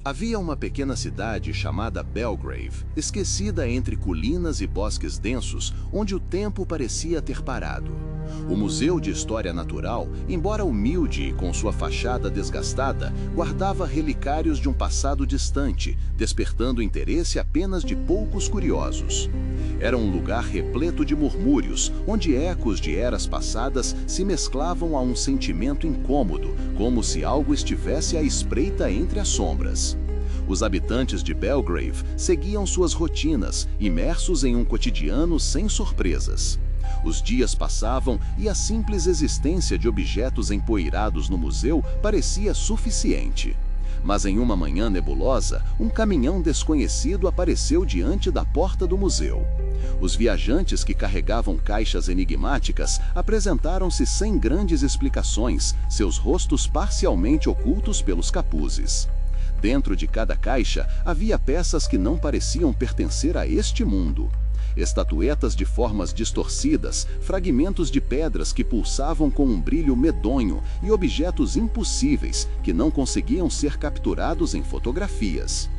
Havia uma pequena cidade chamada Belgrave, esquecida entre colinas e bosques densos, onde o tempo parecia ter parado. O Museu de História Natural, embora humilde e com sua fachada desgastada, guardava relicários de um passado distante, despertando interesse apenas de poucos curiosos. Era um lugar repleto de murmúrios, onde ecos de eras passadas se mesclavam a um sentimento incômodo, como se algo estivesse à espreita entre as sombras. Os habitantes de Belgrave seguiam suas rotinas, imersos em um cotidiano sem surpresas. Os dias passavam e a simples existência de objetos empoeirados no museu parecia suficiente. Mas em uma manhã nebulosa, um caminhão desconhecido apareceu diante da porta do museu. Os viajantes que carregavam caixas enigmáticas apresentaram-se sem grandes explicações, seus rostos parcialmente ocultos pelos capuzes. Dentro de cada caixa havia peças que não pareciam pertencer a este mundo. Estatuetas de formas distorcidas, fragmentos de pedras que pulsavam com um brilho medonho e objetos impossíveis que não conseguiam ser capturados em fotografias.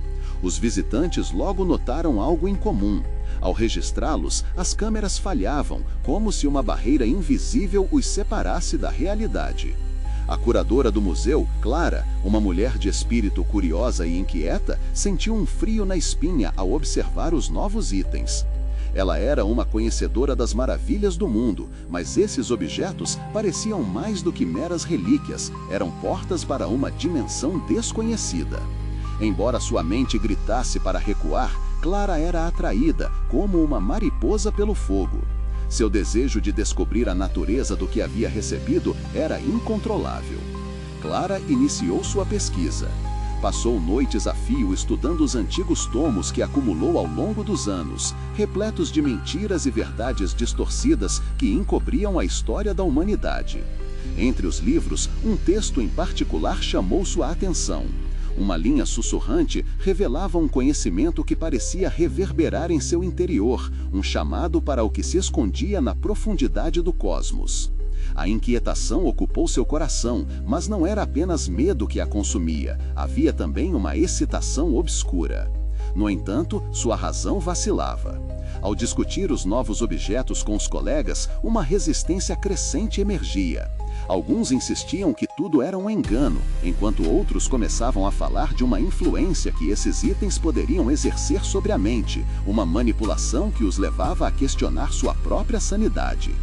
Os visitantes logo notaram algo incomum. Ao registrá-los, as câmeras falhavam, como se uma barreira invisível os separasse da realidade. A curadora do museu, Clara, uma mulher de espírito curiosa e inquieta, sentiu um frio na espinha ao observar os novos itens. Ela era uma conhecedora das maravilhas do mundo, mas esses objetos pareciam mais do que meras relíquias, eram portas para uma dimensão desconhecida. Embora sua mente gritasse para recuar, Clara era atraída, como uma mariposa pelo fogo. Seu desejo de descobrir a natureza do que havia recebido era incontrolável. Clara iniciou sua pesquisa. Passou noites a fio estudando os antigos tomos que acumulou ao longo dos anos, repletos de mentiras e verdades distorcidas que encobriam a história da humanidade. Entre os livros, um texto em particular chamou sua atenção. Uma linha sussurrante revelava um conhecimento que parecia reverberar em seu interior, um chamado para o que se escondia na profundidade do cosmos. A inquietação ocupou seu coração, mas não era apenas medo que a consumia, havia também uma excitação obscura. No entanto, sua razão vacilava. Ao discutir os novos objetos com os colegas, uma resistência crescente emergia. Alguns insistiam que tudo era um engano, enquanto outros começavam a falar de uma influência que esses itens poderiam exercer sobre a mente, uma manipulação que os levava a questionar sua própria sanidade.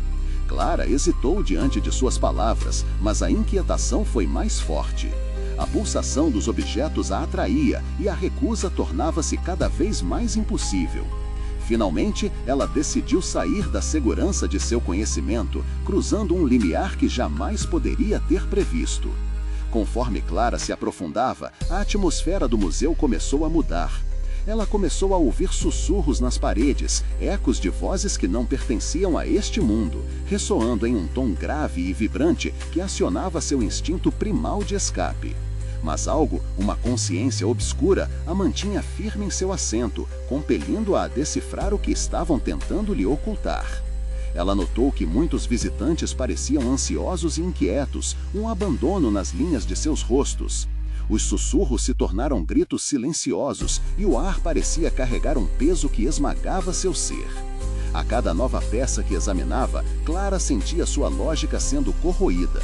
Clara hesitou diante de suas palavras, mas a inquietação foi mais forte. A pulsação dos objetos a atraía e a recusa tornava-se cada vez mais impossível. Finalmente, ela decidiu sair da segurança de seu conhecimento, cruzando um limiar que jamais poderia ter previsto. Conforme Clara se aprofundava, a atmosfera do museu começou a mudar. Ela começou a ouvir sussurros nas paredes, ecos de vozes que não pertenciam a este mundo, ressoando em um tom grave e vibrante que acionava seu instinto primal de escape. Mas algo, uma consciência obscura, a mantinha firme em seu assento, compelindo-a a decifrar o que estavam tentando lhe ocultar. Ela notou que muitos visitantes pareciam ansiosos e inquietos, um abandono nas linhas de seus rostos. Os sussurros se tornaram gritos silenciosos e o ar parecia carregar um peso que esmagava seu ser. A cada nova peça que examinava, Clara sentia sua lógica sendo corroída.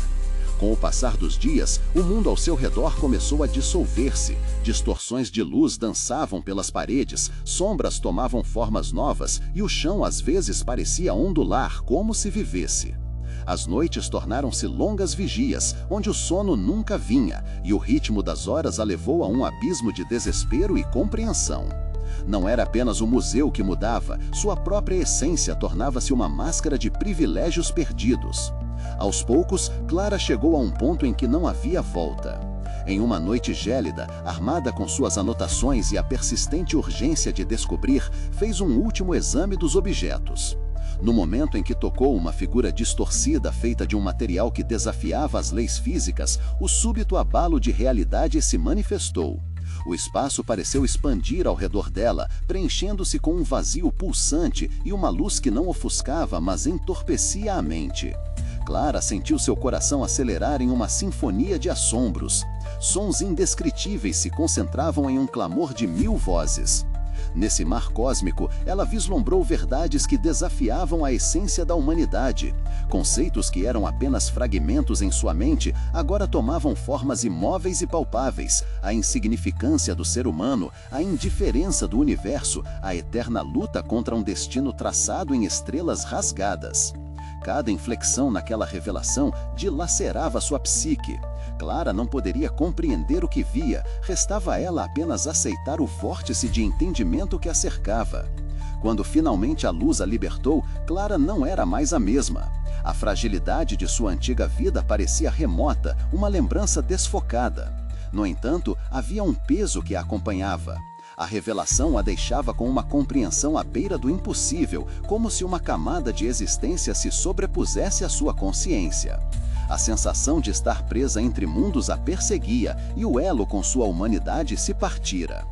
Com o passar dos dias, o mundo ao seu redor começou a dissolver-se. Distorções de luz dançavam pelas paredes, sombras tomavam formas novas e o chão às vezes parecia ondular como se vivesse. As noites tornaram-se longas vigias, onde o sono nunca vinha, e o ritmo das horas a levou a um abismo de desespero e compreensão. Não era apenas o museu que mudava, sua própria essência tornava-se uma máscara de privilégios perdidos. Aos poucos, Clara chegou a um ponto em que não havia volta. Em uma noite gélida, armada com suas anotações e a persistente urgência de descobrir, fez um último exame dos objetos. No momento em que tocou uma figura distorcida feita de um material que desafiava as leis físicas, o súbito abalo de realidade se manifestou. O espaço pareceu expandir ao redor dela, preenchendo-se com um vazio pulsante e uma luz que não ofuscava, mas entorpecia a mente. Clara sentiu seu coração acelerar em uma sinfonia de assombros. Sons indescritíveis se concentravam em um clamor de 1000 vozes. Nesse mar cósmico, ela vislumbrou verdades que desafiavam a essência da humanidade. Conceitos que eram apenas fragmentos em sua mente, agora tomavam formas imóveis e palpáveis. A insignificância do ser humano, a indiferença do universo, a eterna luta contra um destino traçado em estrelas rasgadas. Cada inflexão naquela revelação dilacerava sua psique. Clara não poderia compreender o que via, restava a ela apenas aceitar o vórtice de entendimento que a cercava. Quando finalmente a luz a libertou, Clara não era mais a mesma. A fragilidade de sua antiga vida parecia remota, uma lembrança desfocada. No entanto, havia um peso que a acompanhava. A revelação a deixava com uma compreensão à beira do impossível, como se uma camada de existência se sobrepusesse à sua consciência. A sensação de estar presa entre mundos a perseguia e o elo com sua humanidade se partira.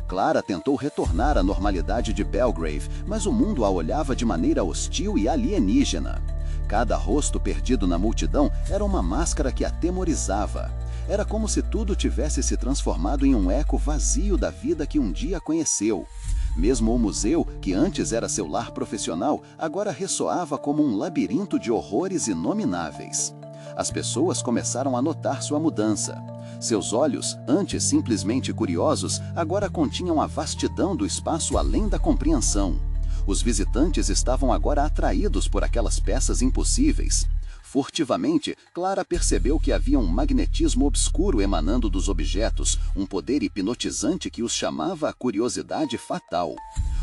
Clara tentou retornar à normalidade de Belgrave, mas o mundo a olhava de maneira hostil e alienígena. Cada rosto perdido na multidão era uma máscara que atemorizava. Era como se tudo tivesse se transformado em um eco vazio da vida que um dia conheceu. Mesmo o museu, que antes era seu lar profissional, agora ressoava como um labirinto de horrores inomináveis. As pessoas começaram a notar sua mudança. Seus olhos, antes simplesmente curiosos, agora continham a vastidão do espaço além da compreensão. Os visitantes estavam agora atraídos por aquelas peças impossíveis. Furtivamente, Clara percebeu que havia um magnetismo obscuro emanando dos objetos, um poder hipnotizante que os chamava a curiosidade fatal.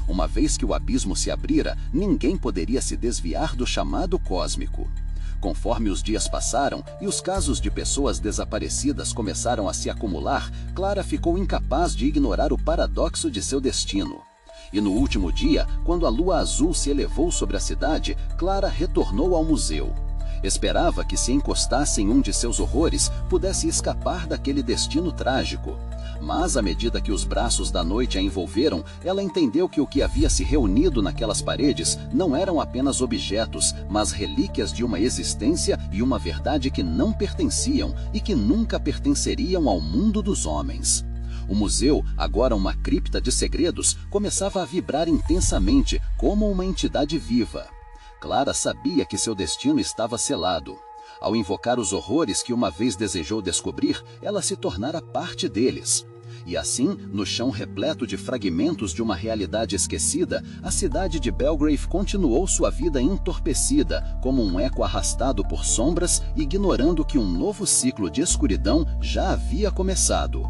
Uma vez que o abismo se abrira, ninguém poderia se desviar do chamado cósmico. Conforme os dias passaram e os casos de pessoas desaparecidas começaram a se acumular, Clara ficou incapaz de ignorar o paradoxo de seu destino. E no último dia, quando a lua azul se elevou sobre a cidade, Clara retornou ao museu. Esperava que se encostasse em um de seus horrores, pudesse escapar daquele destino trágico. Mas à medida que os braços da noite a envolveram, ela entendeu que o que havia se reunido naquelas paredes não eram apenas objetos, mas relíquias de uma existência e uma verdade que não pertenciam e que nunca pertenceriam ao mundo dos homens. O museu, agora uma cripta de segredos, começava a vibrar intensamente, como uma entidade viva. Clara sabia que seu destino estava selado. Ao invocar os horrores que uma vez desejou descobrir, ela se tornara parte deles. E assim, no chão repleto de fragmentos de uma realidade esquecida, a cidade de Belgrave continuou sua vida entorpecida, como um eco arrastado por sombras, ignorando que um novo ciclo de escuridão já havia começado.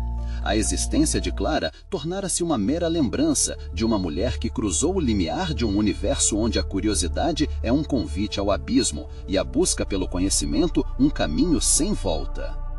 A existência de Clara tornara-se uma mera lembrança de uma mulher que cruzou o limiar de um universo onde a curiosidade é um convite ao abismo e a busca pelo conhecimento um caminho sem volta.